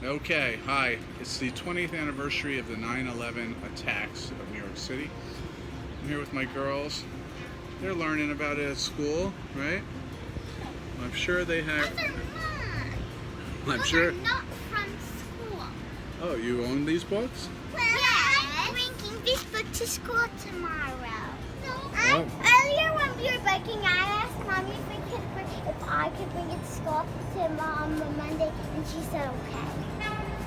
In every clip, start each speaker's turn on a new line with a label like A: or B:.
A: Okay, hi. It's the 20th anniversary of the 9/11 attacks of New York City. I'm here with my girls. They're learning about it at school, right? I'm sure they have.
B: Those are mine.
A: I'm
B: Those
A: sure.
B: are not from school.
A: Oh, you own these books?
B: I'm bringing this book to school tomorrow. No.
A: What?
B: Earlier when we were biking, I asked Mommy if I could bring it to school to Mom on Monday, and she said okay.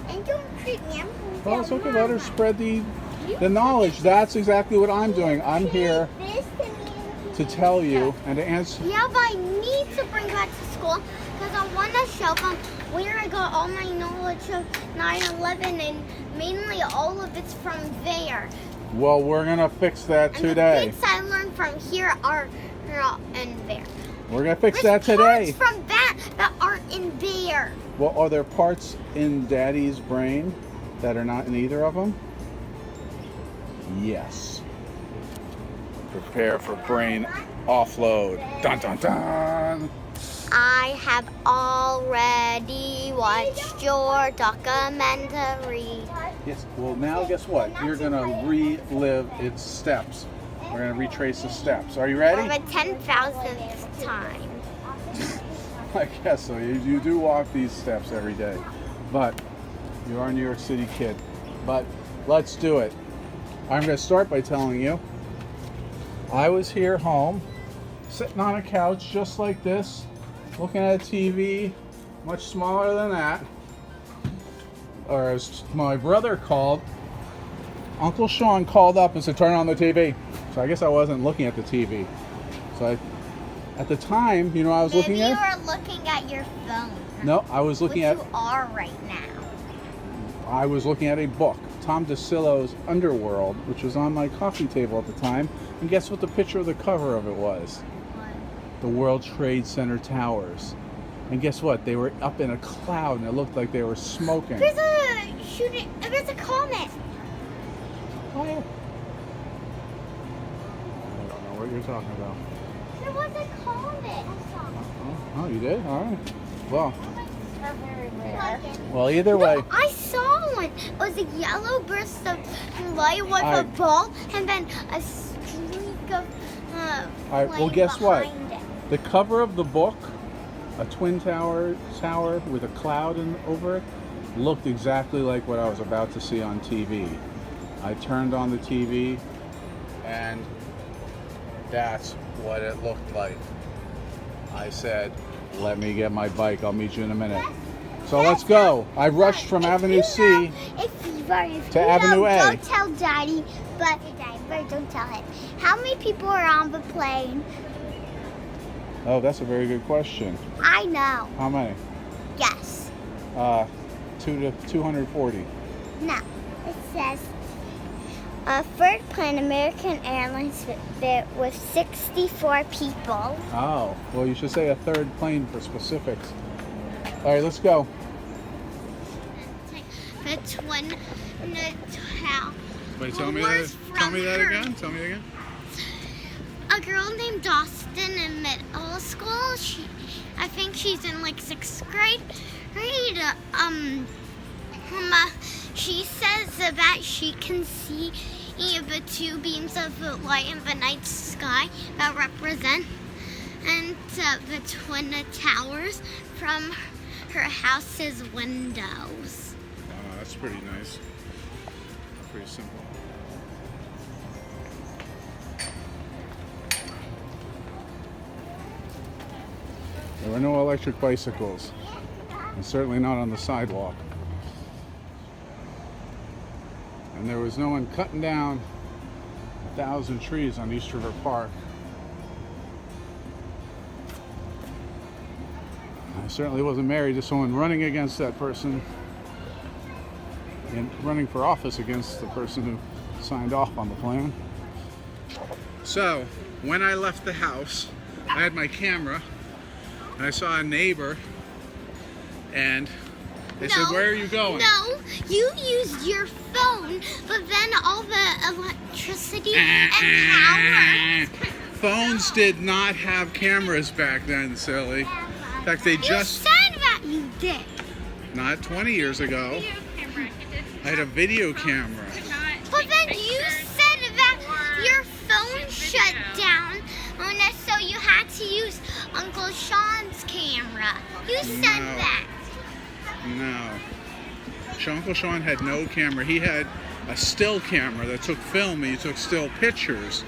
B: And don't treat me.
A: Well, it's okay. Let her spread the knowledge. That's exactly what I'm doing. I'm here to tell you and to answer.
B: Yeah, but I need to bring that to school because I want to show them where I got all my knowledge of 9/11, and mainly all of it's from there.
A: Well, we're gonna fix that
B: And
A: today.
B: the bits I learned from here are in there.
A: We're gonna fix
B: There's
A: that today.
B: parts from that aren't in there.
A: Well, are there parts in Daddy's brain that are not in either of them? Yes. Prepare for brain offload. Dun dun dun.
B: I have already watched your documentary.
A: Yes. Well, now guess what? You're gonna relive its steps. We're gonna retrace the steps. Are you
B: For
A: ready?
B: the 10,000th time.
A: I guess so. You do walk these steps every day, but you are a New York City kid. But let's do it. I'm going to start by telling you, I was here home, sitting on a couch just like this, looking at a TV, much smaller than that. Or as my brother called, Uncle Sean called up and said, turn on the TV. So I guess I wasn't looking at the TV. So at the time, you know, I was
B: Maybe
A: looking at.
B: you were looking at your phone.
A: No, I was looking at.
B: You are right now.
A: I was looking at a book, Tom DeSillo's Underworld, which was on my coffee table at the time. And guess what the picture of the cover of it was? The World Trade Center towers. And guess what? They were up in a cloud, and it looked like they were smoking.
B: There's a shooting. There's a comet.
A: Oh, yeah. I don't know what you're talking about.
B: There was a comet.
A: Oh, you did? All right. Well,
B: They're very rare.
A: well, either way.
B: No, I saw one. It was a yellow burst of light with
A: All
B: a
A: right.
B: ball, and then a streak of
A: All right. Well,
B: flame
A: guess what?
B: behind it.
A: The cover of the book, a twin tower with a cloud over it, looked exactly like what I was about to see on TV. I turned on the TV, and that's what it looked like. I said, let me get my bike. I'll meet you in a minute. So let's go. I rushed from Avenue C to Avenue A.
B: Don't tell Daddy, but don't tell him. How many people are on the plane?
A: Oh, that's a very good question.
B: I know.
A: How many?
B: Yes.
A: 240.
B: No. It says third plane, American Airlines, with 64 people.
A: Oh, well, you should say a third plane for specifics. All right, let's go.
B: The twin tower.
A: Wait,
B: was
A: tell me that
B: from
A: again. Tell me again.
B: A girl named Dawson in middle school. I think she's in like 6th grade. She says that she can see the two beams of light in the night sky that represent the twin towers from her house's windows.
A: Wow, that's pretty nice. Pretty simple. There were no electric bicycles, and certainly not on the sidewalk. And there was no one cutting down 1,000 trees on East River Park. I certainly wasn't married to someone running against that person and running for office against the person who signed off on the plan. So, when I left the house, I had my camera, and I saw a neighbor, and they said, where are you going?
B: No, you used your phone, but then all the electricity and power.
A: Phones did not have cameras back then, silly. In fact, they
B: You
A: just...
B: said that you did.
A: Not 20 years ago. I had a video camera.
B: But then you said that your phone shut down, and so you had to use Uncle Sean's camera. You said that.
A: No. Uncle Sean had no camera. He had a still camera that took film and he took still pictures.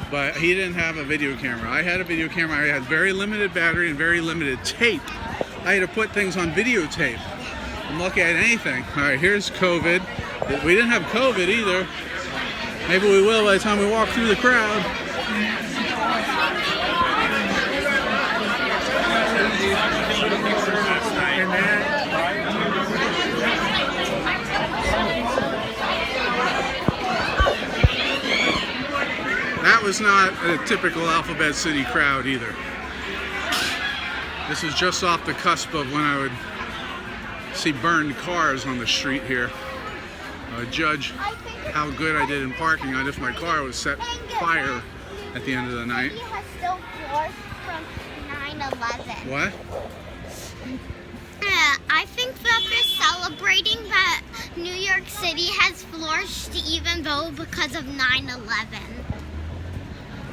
A: But he didn't have a video camera. I had a video camera. I had very limited battery and very limited tape. I had to put things on videotape. I'm looking at anything. All right, here's COVID. We didn't have COVID either. Maybe we will by the time we walk through the crowd. That was not a typical Alphabet City crowd either. This is just off the cusp of when I would see burned cars on the street here. I would judge how good I did in parking on if my car was set fire at the end of the night.
B: Has still floors from 9/11.
A: What?
B: I think that they're celebrating that New York City has flourished even though because of 9/11.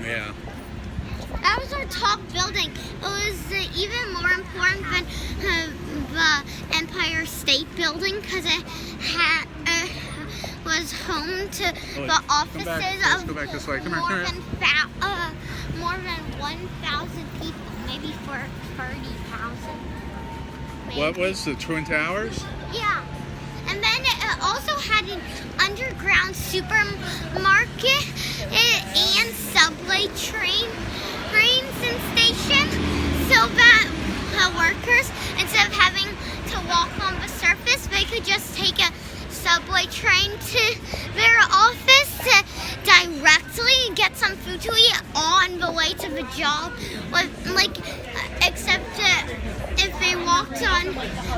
A: Yeah.
B: That was our top building. It was even more important than the Empire State Building because it was home to the offices of
A: go back this way. Come
B: more
A: here.
B: than 1,000 people, maybe for 30,000.
A: What was the Twin Towers?
B: Yeah. And then it also had an underground supermarket and subway trains and stations so that workers, instead of having to walk on the surface, they could just take a subway train to their office to directly get some food to eat on the way to the job. Except if they walked on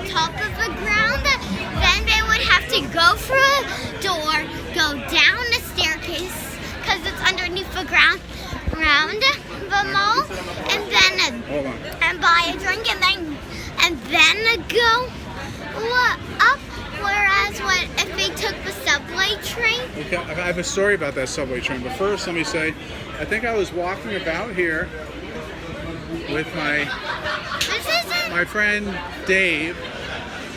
B: top of the ground, then they would have to go through a door, go down the staircase because it's underneath the ground, around the mall, and then and buy a drink, and then go up. Whereas if they took the subway train?
A: Okay, I have a story about that subway train, but first let me say, I think I was walking about here with my friend Dave.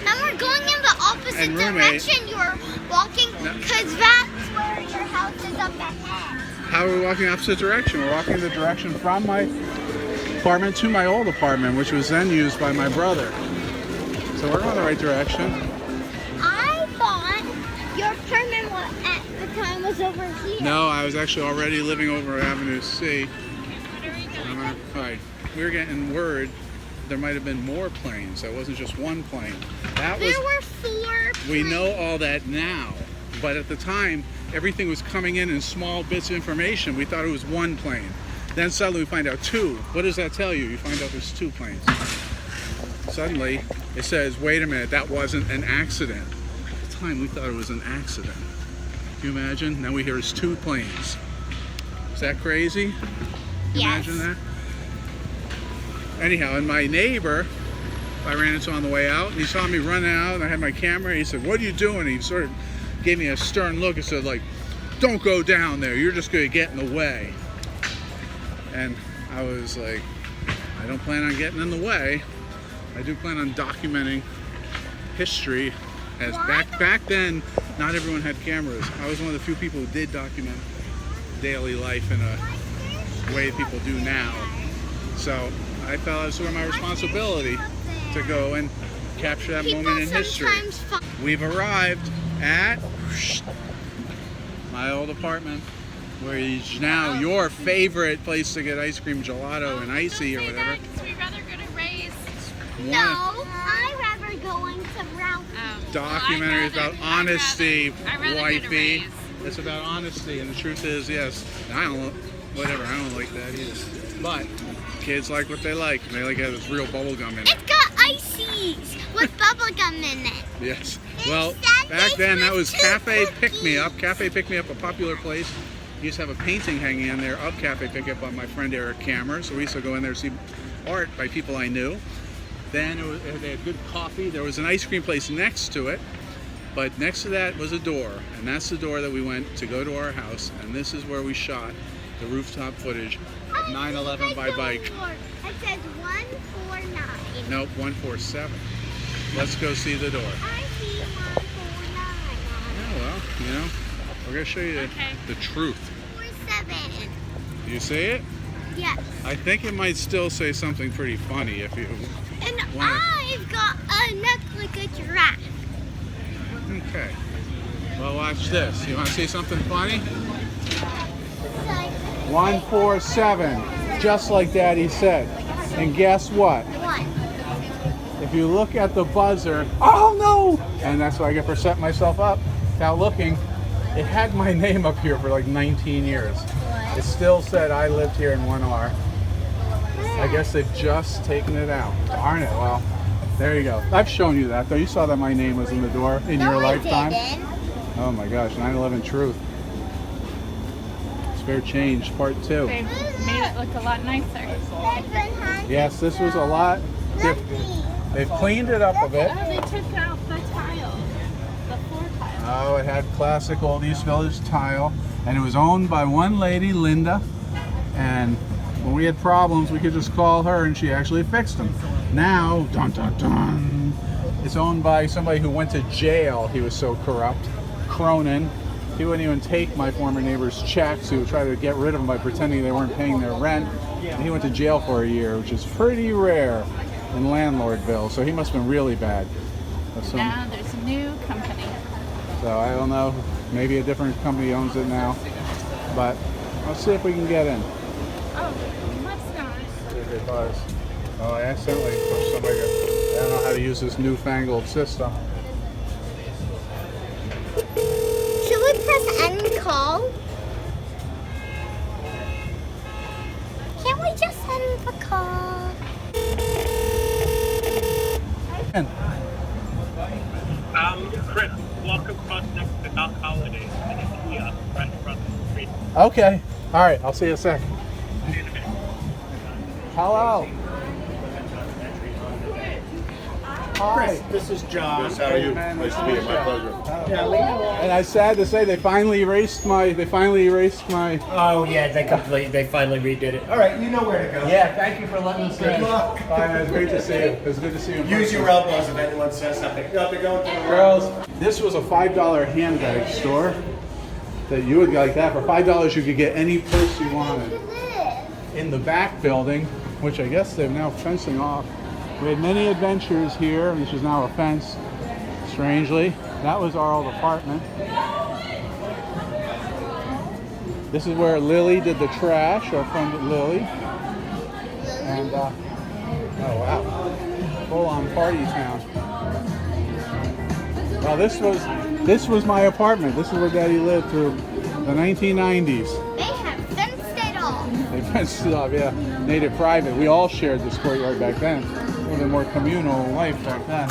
B: And we're going in the opposite direction. You're walking because that's where your house is up ahead.
A: How are we walking the opposite direction? We're walking the direction from my apartment to my old apartment, which was then used by my brother. So we're going the right direction.
B: I thought your apartment at the time was over here.
A: No, I was actually already living over Avenue C. Right. We were getting word there might have been more planes. That wasn't just one plane. There
B: were 4 planes.
A: We know all that now, but at the time, everything was coming in small bits of information. We thought it was one plane. Then suddenly we find out 2. What does that tell you? You find out there's 2 planes. Suddenly, it says, wait a minute, that wasn't an accident. At the time, we thought it was an accident. Can you imagine? Now we hear it's 2 planes. Is that crazy? Can you imagine that? Anyhow, and my neighbor, I ran into on the way out, and he saw me running out, and I had my camera, and he said, what are you doing? And he sort of gave me a stern look and said, don't go down there, you're just going to get in the way. And I was like, I don't plan on getting in the way. I do plan on documenting history, as back then, not everyone had cameras. I was one of the few people who did document daily life in a way people do now. So I felt it was sort of my responsibility to go and capture that moment in history. We've arrived at my old apartment, where is now your favorite place to get ice cream, gelato, and icy or whatever.
C: We'd rather go to Ray's.
B: No, I'd rather go into Ralph's.
A: Documentaries about honesty, wifey.
C: Go to
A: It's about honesty, and the truth is, yes, I don't like that either. But kids like what they like, and they like it has real bubble gum in it.
B: It's got ices with bubble gum in it.
A: Yes. Well, back then that was Cafe Pick Me Up. Cafe Pick Me Up, a popular place. We used to have a painting hanging in there of Cafe Pick Me Up by my friend Eric Kammer. So we used to go in there to see art by people I knew. Then they had good coffee. There was an ice cream place next to it. But next to that was a door. And that's the door that we went to go to our house. And this is where we shot the rooftop footage of 9/11 by bike.
B: It says 149.
A: Nope, 147. Let's go see the door.
B: I see 149.
A: Oh, well, you know, we're going to show you the truth.
B: 47.
A: Do you see it?
B: Yes.
A: I think it might still say something pretty funny if you
B: And
A: want.
B: I've got a neck like a giraffe.
A: Okay. Well, watch this. You want to see something funny?
B: It's like
A: 147, just like Daddy said. And guess what?
B: what?
A: If you look at the buzzer, oh no! And that's what I get for setting myself up without looking. It had my name up here for like 19 years. It still said I lived here in 1R. I guess they've just taken it out. Darn it. Well, there you go. I've shown you that though. You saw that my name was in the door in your lifetime.
B: Didn't.
A: Oh my gosh, 9/11 Truth. Spare Change Part 2.
C: They've made it look a lot nicer.
A: Yes, this was a lot. They've cleaned it up a bit.
C: Oh, they took out the tile, the floor tile.
A: Oh, it had classic old East Village tile, and it was owned by one lady, Linda. And when we had problems, we could just call her, and she actually fixed them. Now, dun dun dun, it's owned by somebody who went to jail. He was so corrupt. Cronin. He wouldn't even take my former neighbor's checks. He would try to get rid of them by pretending they weren't paying their rent. And he went to jail for a year, which is pretty rare in landlord bills. So he must have been really bad.
C: Now there's a new company.
A: So I don't know. Maybe a different company owns it now. But let's see if we can get in.
C: Oh, must not.
A: If it does. Oh, I accidentally pushed somebody. I don't know how to use this newfangled system.
B: Should we press end call? Can't we just end the call?
A: And
D: Chris, walk across next to Doc Holiday and a kiosk right across the street.
A: okay. All right. I'll see you in a sec.
D: See you in a minute.
A: Hello. Hi.
E: This is John.
F: Chris, how are you? Nice to meet you. My pleasure.
A: And I sad to say they finally erased my.
E: Oh yeah, they finally redid it. All right, you know where to go.
A: Yeah. Thank you for letting us in.
E: Good luck.
A: Fine. It was great to see you. It was good to see you. in
E: Use
A: person.
E: your elbows if anyone says something. No, they're going to the
A: Girls, this was a $5 handbag store that you would like that. For $5 you could get any purse you wanted. In the back building, which I guess they're now fencing off. We had many adventures here, which is now a fence, strangely. That was our old apartment. This is where Lily did the trash, our friend Lily. And, oh wow, full on party town. Well, this was my apartment. This is where Daddy lived through the 1990s.
B: They have fenced it off.
A: They fenced it off, yeah. Made it private. We all shared this courtyard back then. A little bit more communal life back then.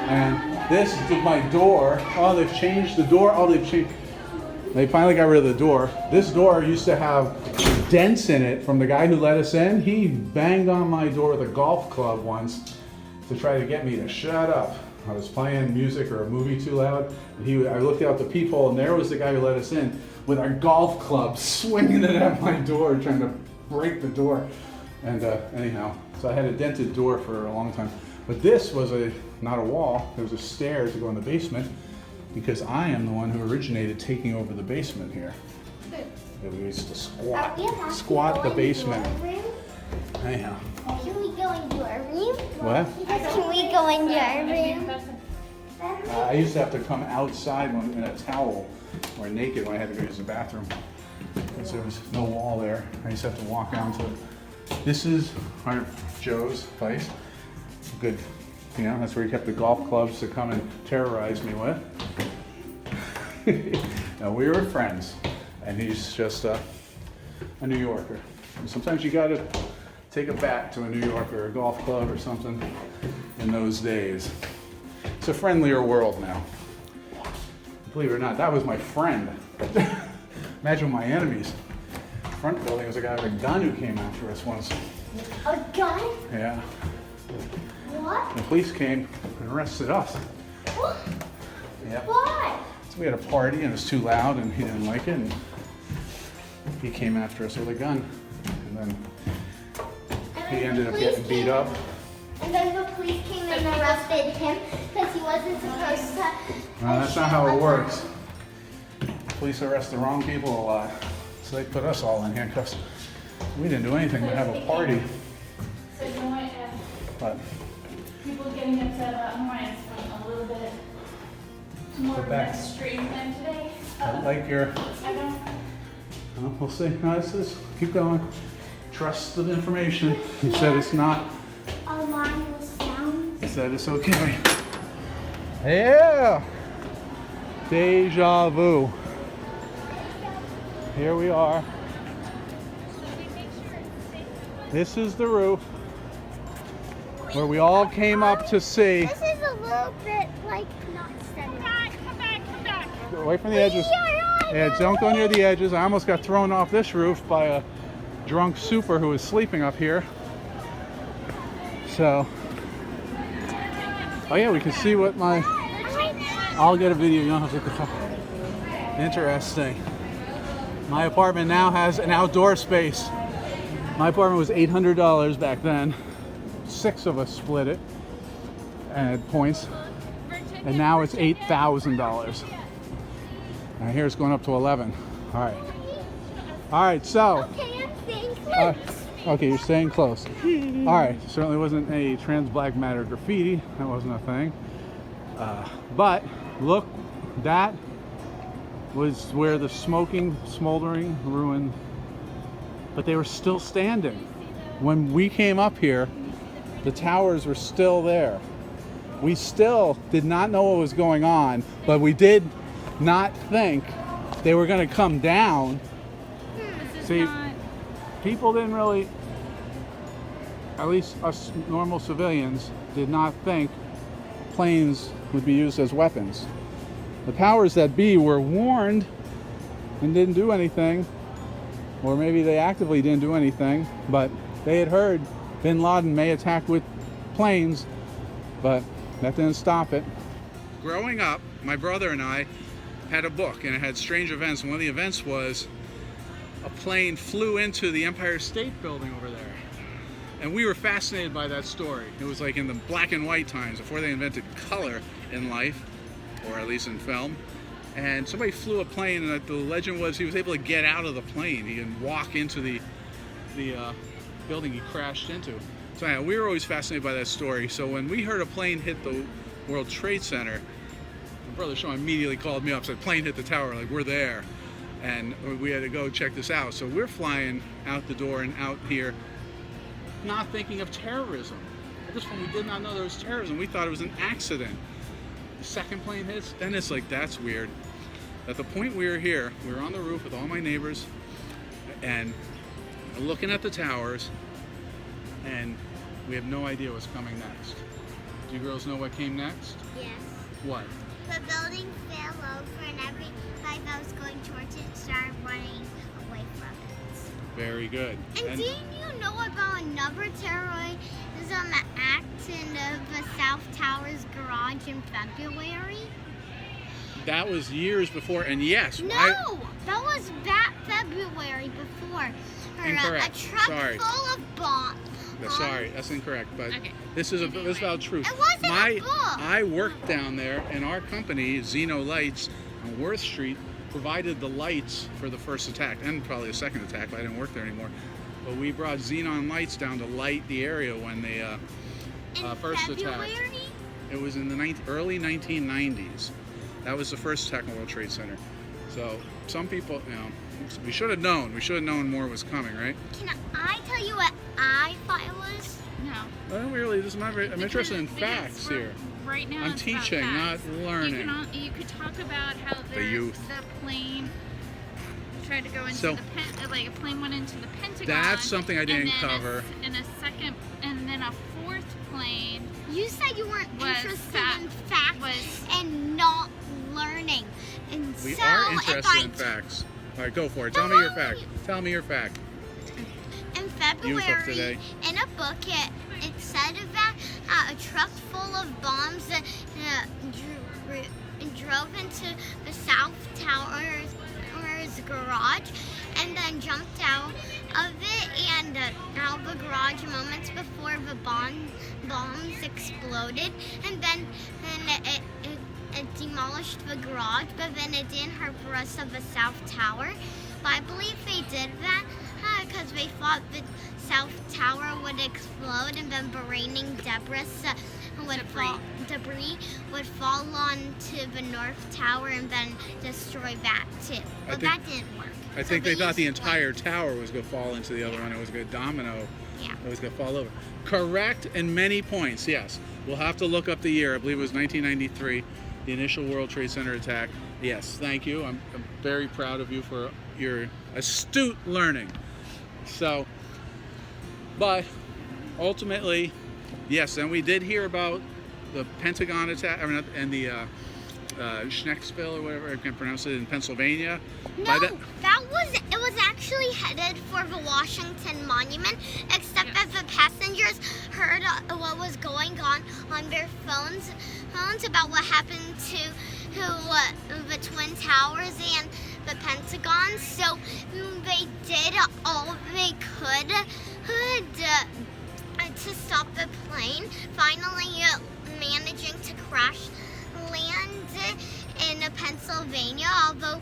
A: And this is my door. Oh, they've changed the door. Oh, they finally got rid of the door. This door used to have dents in it from the guy who let us in. He banged on my door with a golf club once to try to get me to shut up. I was playing music or a movie too loud. I looked out the peephole, and there was the guy who let us in with our golf club, swinging it at my door, trying to break the door. And anyhow, so I had a dented door for a long time. But this was not a wall. There was a stair to go in the basement, because I am the one who originated taking over the basement here. We used to squat the basement. Anyhow.
B: Can we go into our room?
A: What?
B: Can we go into our room?
A: I used to have to come outside in a towel or naked when I had to go use the bathroom, because there was no wall there. I used to have to walk down to. This is our Joe's place. Good, you know, that's where he kept the golf clubs to come and terrorize me with. Now, we were friends, and he's just a New Yorker. And sometimes you gotta take a bat to a New Yorker, or a golf club or something in those days. It's a friendlier world now. Believe it or not, that was my friend. Imagine my enemies. Front building was a guy with a gun who came after us once.
B: A gun?
A: Yeah.
B: What?
A: The police came and arrested us.
B: What?
A: Yep.
B: Why?
A: So we had a party and it was too loud and he didn't like it. And he came after us with a gun. And then he ended up getting beat up.
B: And then the police came and arrested him because he wasn't supposed to.
A: No, that's not how it works. Police arrest the wrong people a lot. So they put us all in handcuffs. We didn't do anything but have a party.
C: So you know what?
A: But
C: People getting upset about noise went a little bit more of
A: back.
C: an extreme than today.
A: I like your,
C: I don't.
A: we'll see. No, it's just, keep going. Trust the information. He said it's not.
B: A line was found.
A: He said it's okay. Yeah! Deja vu. Here we are. This is the roof where we all came up to see.
B: This is a little bit like not steady.
C: Come back.
A: Away from the edges. Yeah, don't go near the edges. I almost got thrown off this roof by a drunk super who was sleeping up here. So, oh yeah, we can see what my. I'll get a video. You don't have to go. Interesting. My apartment now has an outdoor space. My apartment was $800 back then. 6 of us split it at points, and now it's $8,000. Now here's going up to 11. All right. So.
B: Okay, I'm staying close.
A: Okay, you're staying close. All right. Certainly wasn't a trans black matter graffiti. That wasn't a thing. But look, that was where the smoking, smoldering ruin, but they were still standing. When we came up here, the towers were still there. We still did not know what was going on, but we did not think they were going to come down. See, people didn't really, at least us normal civilians, did not think planes would be used as weapons. The powers that be were warned and didn't do anything, or maybe they actively didn't do anything, but they had heard bin Laden may attack with planes, but that didn't stop it. Growing up, my brother and I had a book, and it had strange events. One of the events was a plane flew into the Empire State Building over there. And we were fascinated by that story. It was like in the black and white times, before they invented color in life, or at least in film. And somebody flew a plane, and the legend was he was able to get out of the plane. He could walk into the building he crashed into. So yeah, we were always fascinated by that story. So when we heard a plane hit the World Trade Center, my brother Sean immediately called me up, said, "Plane hit the tower, like we're there." And we had to go check this out. So we're flying out the door and out here, not thinking of terrorism. At this point, we did not know there was terrorism. We thought it was an accident. The second plane hits, then it's like, that's weird. At the point we were here, we were on the roof with all my neighbors and looking at the towers, and we have no idea what's coming next. Do you girls know what came next?
B: Yes.
A: What?
B: The building fell over and everybody that was going towards it started running away from it.
A: Very good.
B: And didn't you know about another terrorism act in the South Tower's garage in February?
A: That was years before, and yes.
B: No, that was that February before.
A: Incorrect.
B: A truck
A: Sorry.
B: full of bombs.
A: Sorry, that's incorrect. But
C: Okay.
A: this is about truth.
B: It wasn't a book.
A: I worked down there, and our company, Zeno Lights, on Worth Street, provided the lights for the first attack, and probably the second attack, but I didn't work there anymore. But we brought xenon lights down to light the area when they first
B: February?
A: attacked. It was in the early 1990s. That was the first attack on World Trade Center. So some people, we should have known. We should have known more was coming, right?
B: Can I tell you what I thought it was?
C: No.
A: Well, really, I'm interested in
C: Because
A: facts here.
C: Right now
A: I'm
C: it's
A: teaching,
C: about facts.
A: not learning.
C: You could talk about how
A: The youth.
C: the plane tried to go into
A: So-
C: like a plane went into the Pentagon.
A: That's something I didn't
C: and then
A: cover.
C: And then a fourth plane
B: You said you weren't
C: Was
B: interested
C: fact-
B: in facts
C: was-
B: and not learning. And
A: We
B: so
A: are
B: if
A: interested in facts. All right, go for it. Tell me your fact. Tell me your fact.
B: in
A: Youth of today.
B: February, in a book, it said that a truck full of bombs drove into the South Tower's garage and then jumped out of it and out of the garage moments before the bombs exploded, and then it demolished the garage, but then it didn't hurt the rest of the South Tower. But I believe they did that because they thought the South Tower would explode and then the raining debris would fall onto the North Tower and then destroy that too. But that didn't work.
A: I think they thought the entire tower was going to fall into the other one. It was going to domino.
B: Yeah.
A: It was going to fall over. Correct in many points, yes. We'll have to look up the year. I believe it was 1993, the initial World Trade Center attack. Yes, thank you. I'm very proud of you for your astute learning. So, but ultimately, yes, and we did hear about the Pentagon attack and the Schnecksville or whatever I can pronounce it in Pennsylvania.
B: No, it was actually headed for the Washington Monument, except that the passengers heard what was going on their phones about what happened to the Twin Towers and the Pentagon. So they did all they could to stop the plane, finally managing to crash land in Pennsylvania, although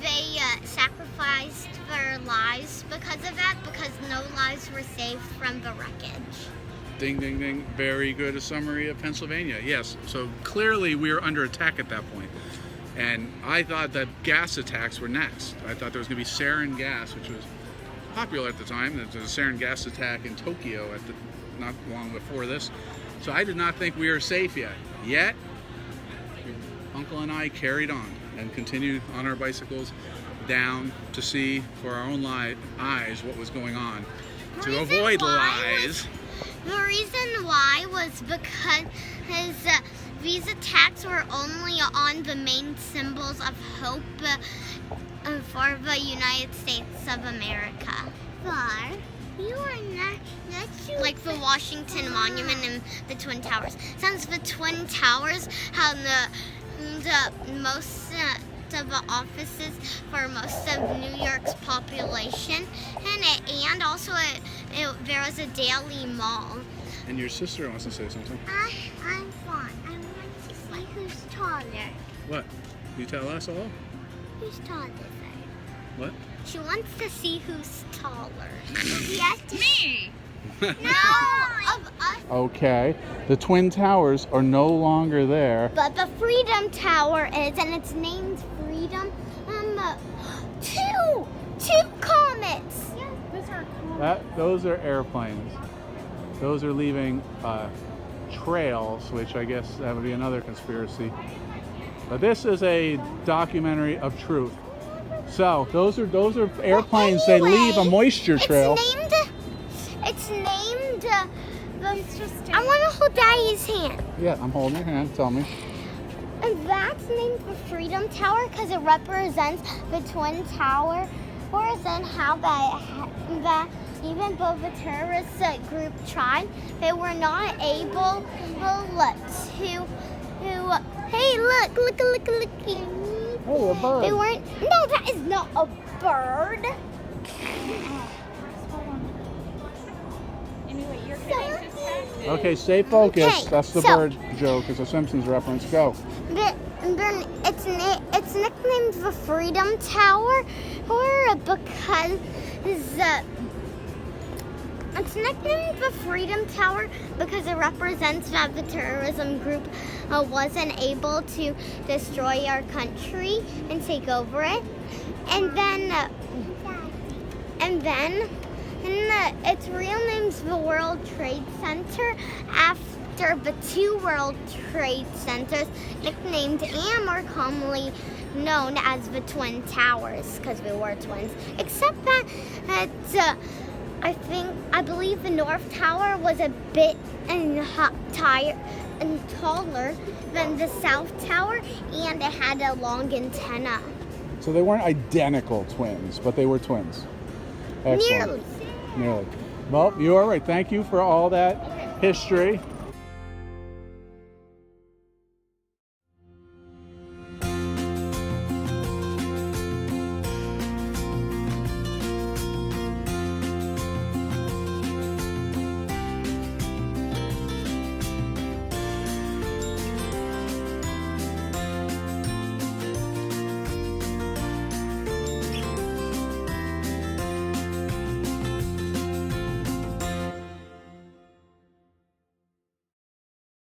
B: they sacrificed their lives because of that, because no lives were saved from the wreckage.
A: Ding, ding, ding. Very good summary of Pennsylvania. Yes, so clearly we were under attack at that point. And I thought that gas attacks were next. I thought there was going to be sarin gas, which was popular at the time. There was a sarin gas attack in Tokyo not long before this. So I did not think we were safe yet. Yet, Uncle and I carried on and continued on our bicycles down to see for our own eyes what was going on, to avoid lies.
B: The reason why was because these attacks were only on the main symbols of hope for the United States of America. You are not like the Washington Monument and the Twin Towers. Since the Twin Towers have the most of the offices for most of New York's population, and also there was a daily mall.
A: And your sister wants to say something.
B: I'm fine. I want to see who's taller.
A: What? You tell us all?
B: Who's taller?
A: What?
B: She wants to see who's taller. Yes,
C: Me!
B: No, of us.
A: Okay. The Twin Towers are no longer there.
B: But the Freedom Tower is, and it's named Freedom. Two comets.
C: Yeah, those are cool.
A: Those are airplanes. Those are leaving trails, which I guess that would be another conspiracy. But this is a documentary of truth. So those are airplanes. They leave a moisture trail.
B: It's named. I want to hold Daddy's hand.
A: Yeah, I'm holding your hand. Tell me.
B: And that's named the Freedom Tower because it represents the Twin Tower, and how that even though the terrorist group tried, they were not able to. Hey, look.
A: Oh, a bird.
B: They weren't. No, that is not a bird.
C: Anyway, you're getting distracted.
A: Okay, stay focused.
B: Okay,
A: That's the
B: so-
A: bird joke. It's a Simpsons reference. Go.
B: It's nicknamed the Freedom Tower, because it's nicknamed the Freedom Tower because it represents that the terrorism group wasn't able to destroy our country and take over it, and then its real name's the World Trade Center after the two World Trade Centers, nicknamed and more commonly known as the Twin Towers because we were twins. Except that I believe the North Tower was a bit taller than the South Tower, and it had a long antenna.
A: So they weren't identical twins, but they were twins. Excellent.
B: Nearly.
A: Well, you are right. Thank you for all that history.